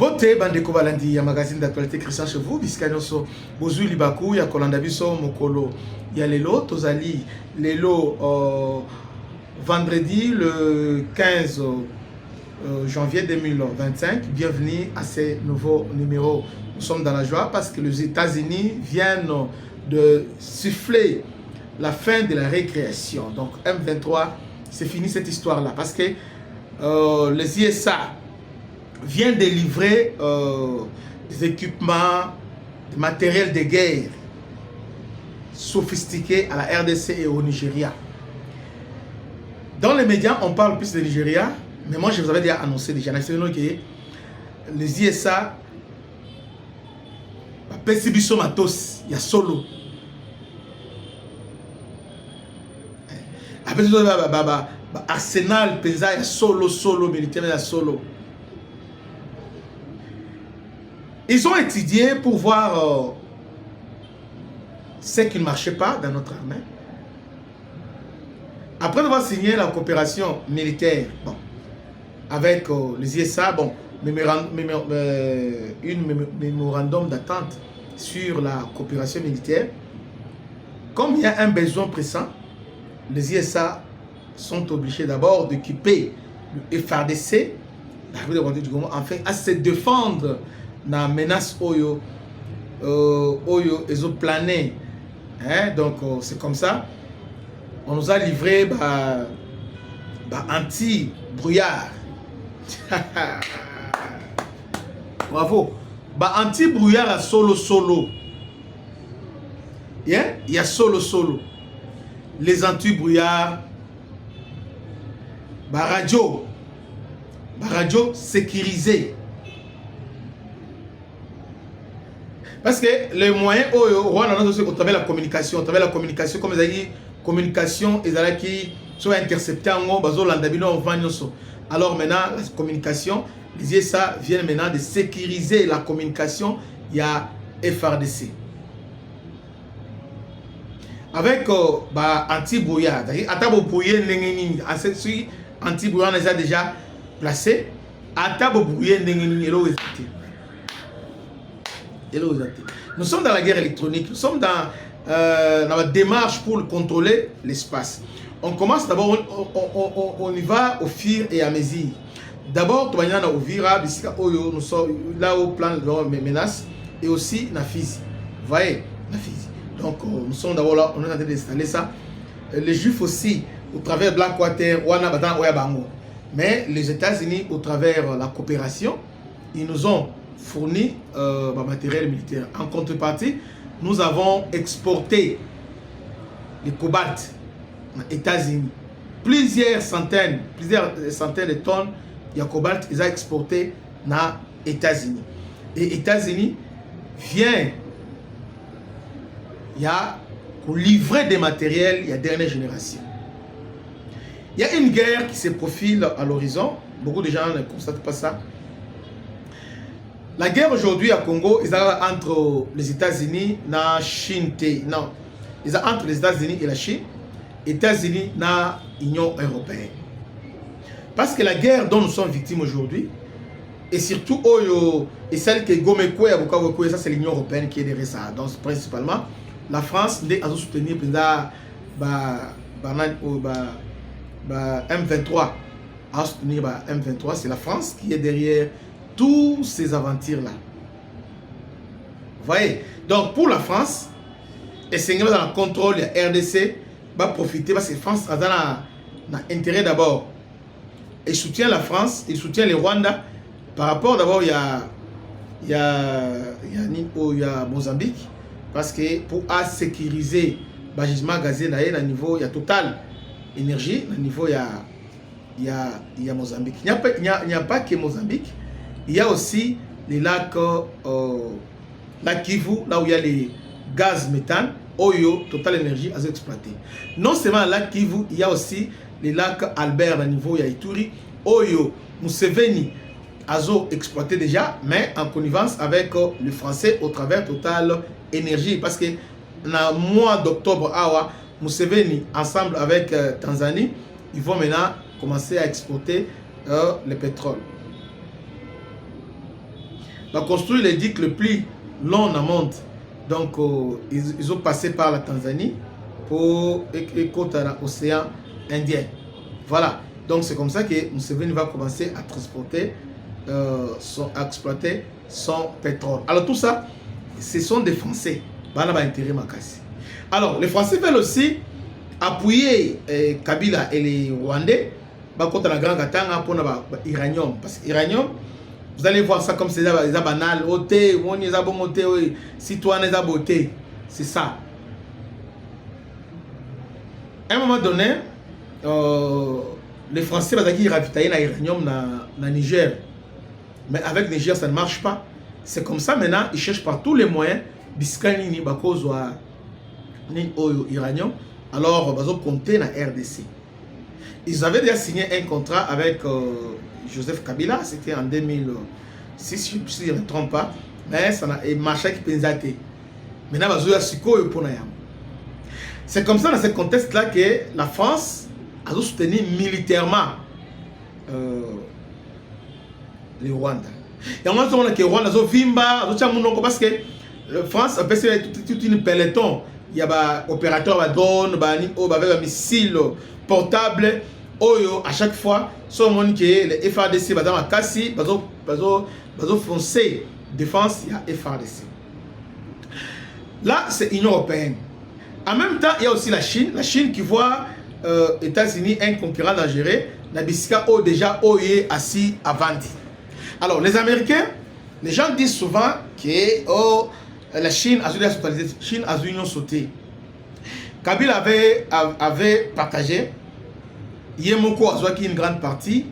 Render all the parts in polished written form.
Bote bandeko balandi ya magazine d'actualité Christian chez vous biskanoso bozui libaku ya kolanda biso mokolo ya lelo tozali lelo vendredi le 15 janvier 2025. Bienvenue à ce nouveau numéro. Nous sommes dans la joie parce que les États-Unis viennent de siffler la fin de la récréation. Donc M23, c'est fini cette histoire-là parce que les USA viennent de livrer des équipements, des matériels de guerre sophistiqués à la RDC et au Nigeria. Dans les médias, on parle plus de Nigeria, mais moi je vous avais déjà annoncé déjà que les USA Pesibiso Matos, il y a solo. Après Arsenal, Pesa, il y a solo militaire, il y a solo. Ils ont étudié pour voir ce qui ne marchait pas dans notre armée. Après avoir signé la coopération militaire avec les USA, mémorandum d'attente sur la coopération militaire, comme il y a un besoin pressant, les USA sont obligés d'abord d'équiper le FARDC, afin à se défendre na menace oyo ils ont plané, donc c'est comme ça on nous a livré anti-brouillard. Bravo. Anti-brouillard à solo. Il y a solo. Les anti-brouillards, radio sécurisé. Parce que les moyens au travers de la communication, comme ils ont dit, communication, ils ont qui soit intercepté en alors maintenant, la communication, les USA viennent maintenant de sécuriser la communication, il y a FARDC. Avec anti-brouillard, anti-brouillard, on a déjà placé, nous sommes dans la guerre électronique, nous sommes dans la démarche pour contrôler l'espace. On commence d'abord, on y va au fur et à mesure. D'abord, nous sommes là au plan de menaces et aussi la physique. Vous voyez, la physique. Donc, nous sommes d'abord là, on est en train d'installer ça. Les Juifs aussi, au travers de Blackwater, mais les États-Unis, au travers de la coopération, ils nous ont fourni matériel militaire. En contrepartie, nous avons exporté les cobalt aux États-Unis. Plusieurs centaines de tonnes de cobalt, ils ont exporté aux États-Unis. Et États-Unis vient pour livrer des matériels, il y a dernière génération. Il y a une guerre qui se profile à l'horizon. Beaucoup de gens ne constatent pas ça. La guerre aujourd'hui à Congo, ils sont entre les États-Unis et la Chine. Non, ils sont entre les États-Unis et la Chine, États-Unis et l'Union européenne. Parce que la guerre dont nous sommes victimes aujourd'hui, et surtout et celle que Gomekwe et ça c'est l'Union européenne qui est derrière ça. Donc principalement, la France a soutenu M23. A soutenu M23, c'est la France qui est derrière toutes ces aventures-là. Vous voyez? Donc, pour la France, et c'est dans le contrôle de la RDC, va profiter parce que la France a intérêt d'abord. Il soutient la France, il soutient le Rwanda. Par rapport d'abord, il y a Mozambique, parce que pour sécuriser le gisement gazier, il niveau, il y a Total Énergie, au niveau, il y a Mozambique. Il n'y a pas que Mozambique. Il y a aussi les lacs, lac Kivu, là où il y a les gaz méthane, Oyo, Total Énergie, à exploiter. Non seulement le lac Kivu, il y a aussi les lacs Albert, à niveau, il y a Ituri, Oyo, Museveni, Azo exploité déjà, mais en connivence avec le français au travers Total Énergie. Parce que dans le mois d'octobre, Museveni, ensemble avec Tanzanie, ils vont maintenant commencer à exporter le pétrole. construire le digue le plus long au monde. Donc, ils ont passé par la Tanzanie pour écouter l'océan Indien. Voilà. Donc, c'est comme ça que Museveni va commencer à transporter, à exploiter son pétrole. Alors, tout ça, ce sont des Français. Alors, les Français veulent aussi appuyer Kabila et les Rwandais contre la Grande Katanga pour l'uranium. Parce que l'uranium, vous allez voir ça comme c'est banal. C'est ça. À un moment donné, les Français vont ravitailler l'uranium dans Niger. Mais avec Niger, ça ne marche pas. C'est comme ça maintenant, ils cherchent par tous les moyens Biscanini bakozwa ni oyo uranium. Alors, ils ont compté dans RDC. Ils avaient déjà signé un contrat avec Joseph Kabila, c'était en 2006, si je ne me trompe pas. Mais ça n'a marché qui pensait. Maintenant, ils ont sikoyo pour Nayam. C'est comme ça, dans ce contexte-là, que la France a soutenu militairement les Rwandais. Et on a dit que Rwanda a vimba, parce que la France a fait toute une peloton. Il y a des opérateurs de drone, avec un missile portable. Oyo, à chaque fois, ce monde qui est le FARDC, dans la Kassi, foncé défense, il y a FARDC. Là, c'est l'Union européenne. En même temps, il y a aussi la Chine qui voit États-Unis un concurrent dangereux. La Bisca a déjà assis avant. Alors, les Américains, les gens disent souvent que la Chine a union sauté. Kabila avait partagé. Yemoko a joué une grande partie.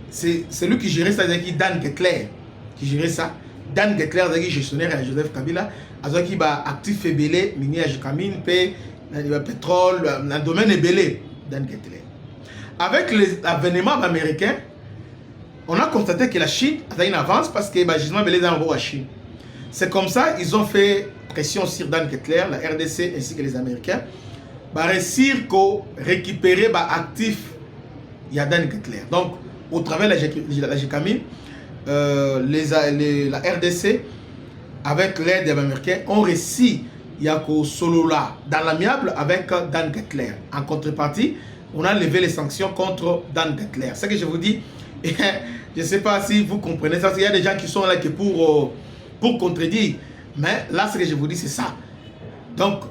C'est lui qui gérait ça, c'est Dan Gettler qui gérait ça. Dan Gettler, c'est gestionnaire à Joseph Kabila. A joué qui va actif et belé, minier à Jekamine, pétrole, dans le domaine est belé. Dan Gettler. Avec l'avènement américain, on a constaté que la Chine a une avance parce que justement belé dans la Chine. C'est comme ça ils ont fait pression sur Dan Gettler, la RDC ainsi que les Américains. Réussir à récupérer actif il y a Dan Gettler. Donc au travers de la GECAMIN, la RDC avec l'aide des Américains ont réussi solo là dans l'amiable avec Dan Gettler. En contrepartie, on a levé les sanctions contre Dan Gettler. C'est ce que je vous dis. Je ne sais pas si vous comprenez ça. Il y a des gens qui sont là pour contredire. Mais là, ce que je vous dis, c'est ça. Donc,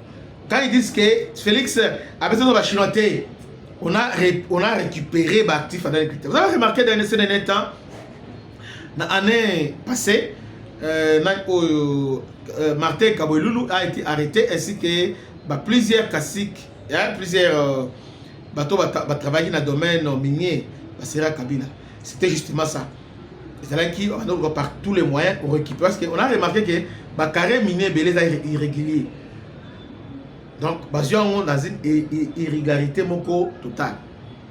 quand ils disent que Félix a besoin de Chinois, on a récupéré l'actif à Dan Gettler. Vous avez remarqué dans ces derniers temps, dans l'année passée, Martin Kaboulou a été arrêté ainsi que plusieurs caciques, plusieurs bateaux travaillent dans le domaine minier, Sera Kabila. C'était justement ça. C'est-à-dire qu'on par tous les moyens on récupère. Parce qu'on a remarqué que les carrés miniers sont irréguliers. Donc, basé dans une irrégularité totale.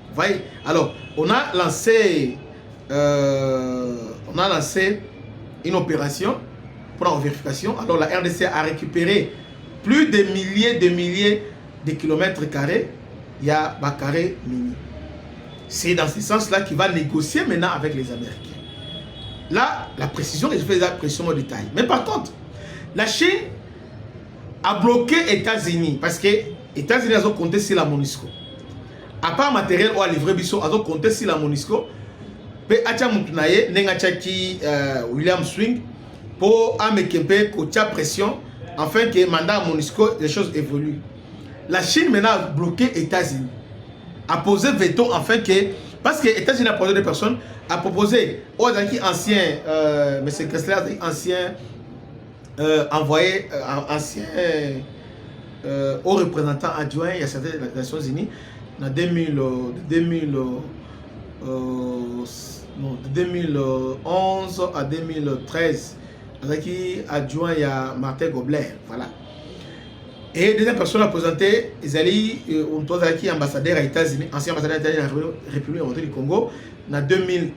Vous voyez? Alors, on a lancé une opération pour la vérification. Alors, la RDC a récupéré plus de milliers de kilomètres carrés. Il y a des carrés miniers. C'est dans ce sens-là qu'il va négocier maintenant avec les Américains. Là, la précision, et je fais la précision au détail. Mais par contre, la Chine a bloqué les États-Unis parce que les États-Unis ont compté sur la MONUSCO. À part matériel ou à livrer, ils ont compté sur la MONUSCO. Puis, William Swing pour améliorer la pression afin que mandat à MONUSCO, les choses évoluent. La Chine maintenant a bloqué les États-Unis. A posé veto afin que, parce que les États-Unis a posé des personnes, a proposé aux anciens, M. Kessler, ancien envoyé, ancien aux représentants adjoints, il y a certaines Nations Unies, en 2011 à 2013, qui adjoint, il y a Martin Gobler, voilà. Et deuxième personne a présenté, Isali, ambassadeur aux États-Unis, ancien ambassadeur des États-Unis de la République du Congo,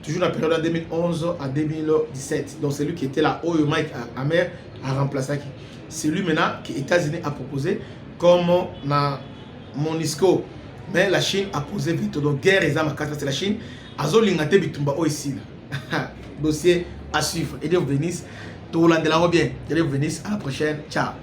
toujours dans la période de 2011 à 2017. Donc c'est lui qui était là, où Mike Amer a remplacé. C'est lui maintenant que les États-Unis a proposé comme dans MONUSCO. Mais la Chine a posé veto. Donc guerre et armes, c'est la Chine. Azo lingate bitumba ici. dossiers à suivre. Et Dieu vous bénisse. Tout le monde bien. Dieu vous bénisse. À la prochaine. Ciao.